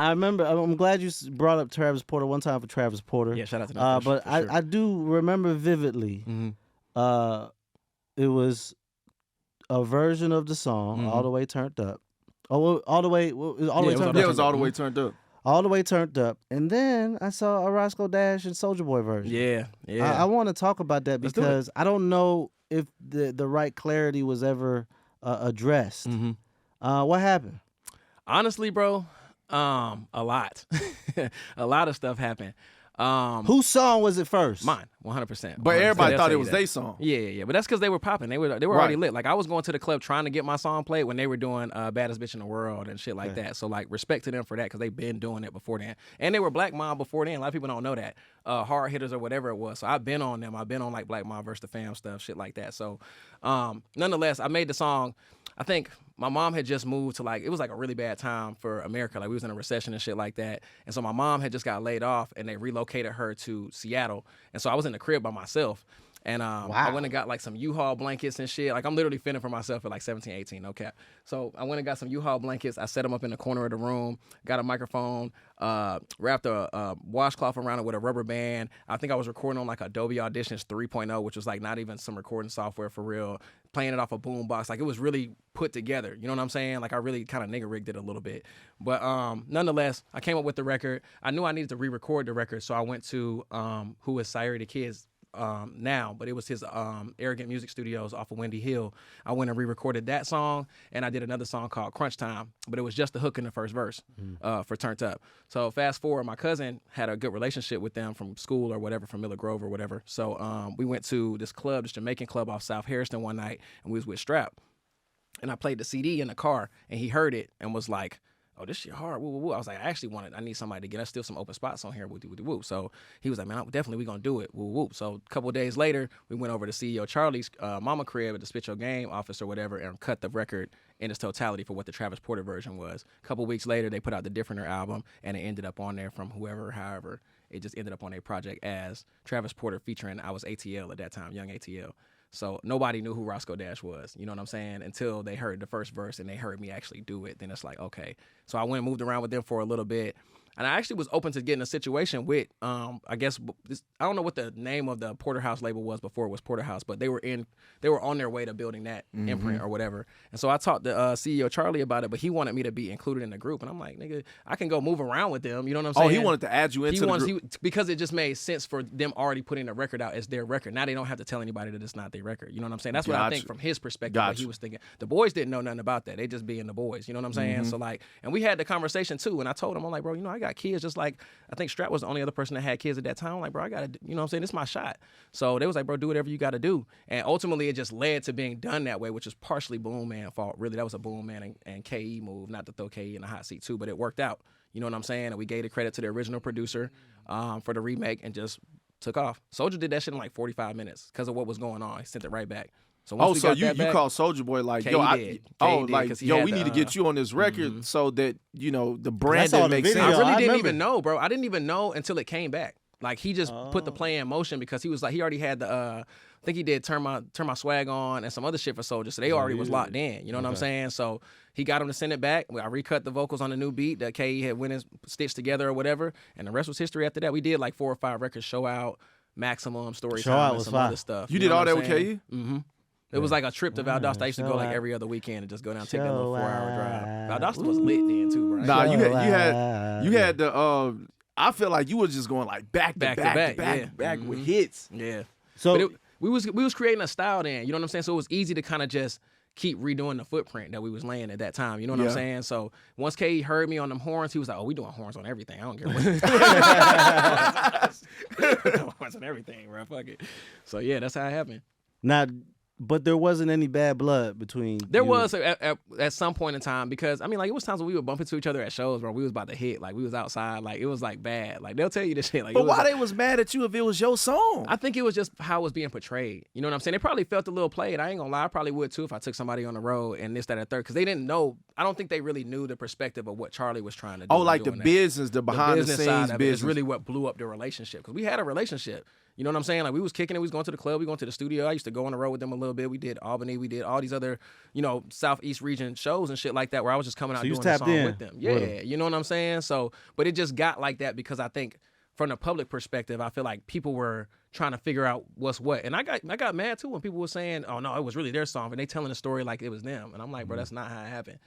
I remember. I'm glad you brought up Travis Porter one time for Travis Porter. Yeah, shout out to them. But sure. I do remember vividly. It was a version of the song All the Way Turned Up. Oh, all the way. All the way turned up. Yeah, it was All the Way Turned Up. All the Way Turned Up, and then I saw a Roscoe Dash and Soulja Boy version. Yeah. I want to talk about that because I don't know if the right clarity was ever addressed. What happened? Honestly, bro, a lot. A lot of stuff happened. Whose song was it first? Mine, 100%. But everybody thought it was their song. Yeah. But that's because they were popping. They were already lit. Like I was going to the club trying to get my song played when they were doing Baddest Bitch in the World and shit like that. So like respect to them for that because they've been doing it before then. And they were Black Mob before then. A lot of people don't know that. Hard Hitters or whatever it was. So I've been on them. I've been on like Black Mob vs. the Fam stuff, shit like that. So nonetheless, I made the song. I think my mom had just moved to it was like a really bad time for America. Like we was in a recession and shit like that. And so my mom had just got laid off and they relocated her to Seattle. And so I was in the crib by myself. And I went and got like some U-Haul blankets and shit. Like I'm literally fending for myself at like 17, 18, no cap. So I went and got some U-Haul blankets. I set them up in the corner of the room, got a microphone, wrapped a washcloth around it with a rubber band. I think I was recording on like Adobe Auditions 3.0, which was like not even some recording software for real, playing it off a boombox. Like it was really put together. You know what I'm saying? Like I really kind of nigga rigged it a little bit. But nonetheless, I came up with the record. I knew I needed to re-record the record. So I went to who is Sire the Kid's now, but it was his Arrogant Music Studios off of Windy Hill. I went and re-recorded that song, and I did another song called Crunch Time, but it was just the hook in the first verse for Turnt Up. So fast forward, my cousin had a good relationship with them from school or whatever, from Miller Grove or whatever. So we went to this club, this Jamaican club off South Harrison one night, and we was with Strap. And I played the CD in the car, and he heard it and was like, oh, this shit hard. Woo, woo, woo. I was like, I need somebody to get us still some open spots on here. Woo, woo, woo. So he was like, man, definitely we gonna do it. Woo, woo. So a couple of days later, we went over to CEO Charlie's mama crib at the Spit Your Game office or whatever and cut the record in its totality for what the Travis Porter version was. A couple weeks later, they put out the Differenter album, and it ended up on there from whoever, however. It just ended up on a project as Travis Porter featuring, I was ATL at that time, young ATL. So nobody knew who Roscoe Dash was, you know what I'm saying, until they heard the first verse and they heard me actually do it. Then it's like, okay. So I went and moved around with them for a little bit. And I actually was open to getting a situation with, I guess, I don't know what the name of the Porterhouse label was before it was Porterhouse, but they were on their way to building that imprint or whatever. And so I talked to CEO Charlie about it, but he wanted me to be included in the group. And I'm like, nigga, I can go move around with them. You know what I'm saying? Oh, he wanted to add you into the group. Because it just made sense for them already putting the record out as their record. Now they don't have to tell anybody that it's not their record. You know what I'm saying? That's what I think from his perspective. What he was thinking. The boys didn't know nothing about that. They just being the boys. You know what I'm saying? So like, and we had the conversation too. And I told him, I'm like, bro, you know, I got kids just like, I think Strap was the only other person that had kids at that time. I'm like, bro, I got to, you know what I'm saying? This is my shot. So they was like, bro, do whatever you got to do. And ultimately, it just led to being done that way, which is partially Boom Man fault. Really, that was a Boom Man and KE move, not to throw KE in the hot seat too, but it worked out. You know what I'm saying? And we gave the credit to the original producer for the remake and just took off. Soulja did that shit in like 45 minutes because of what was going on. He sent it right back. So so you called Soulja Boy like, yo, we need to get you on this record so that, you know, the branding makes sense. I really didn't even know, bro. I didn't even know until it came back. Like he just put the play in motion because he was like, he already had the, I think he did Turn My Swag On and some other shit for Soulja. So they already was locked in. You know what I'm saying? So he got him to send it back. I recut the vocals on the new beat that KE had went and stitched together or whatever. And the rest was history after that. We did like 4 or 5 records, Show Out, Maximum, Story Time, and some other stuff. You did all that with KE? Mm-hmm. It was like a trip to Valdosta. I used to go like every other weekend and just go down and take that little 4-hour drive. Valdosta was lit then too, bro. Nah, you had the. I feel like you was just going like back to back with hits. Yeah. So we was creating a style then. You know what I'm saying? So it was easy to kind of just keep redoing the footprint that we was laying at that time. You know what I'm saying? So once KE heard me on them horns, he was like, "Oh, we doing horns on everything. I don't care what." Horns on everything, bro. Fuck it. So yeah, that's how it happened. Now, but there wasn't any bad blood between. There was at some point in time because I mean, like it was times when we would bump into each other at shows, bro. We was about to hit, like we was outside, like it was like bad. Like they'll tell you this shit. Like, but why they was mad at you if it was your song? I think it was just how it was being portrayed. You know what I'm saying? They probably felt a little played. I ain't gonna lie, I probably would too if I took somebody on the road and this, that, and third, because they didn't know. I don't think they really knew the perspective of what Charlie was trying to do. Oh, like the business, the behind the scenes side of business it is really what blew up the relationship because we had a relationship. You know what I'm saying? Like we was kicking it, we was going to the club, we going to the studio. I used to go on the road with them a little bit. We did Albany, we did all these other, Southeast region shows and shit like that where I was just coming out doing the song with them. Yeah, you know what I'm saying? So, but it just got like that because I think from the public perspective, I feel like people were trying to figure out what's what. And I got mad too when people were saying, oh no, it was really their song. And they telling the story like it was them. And I'm like, bro, that's not how it happened.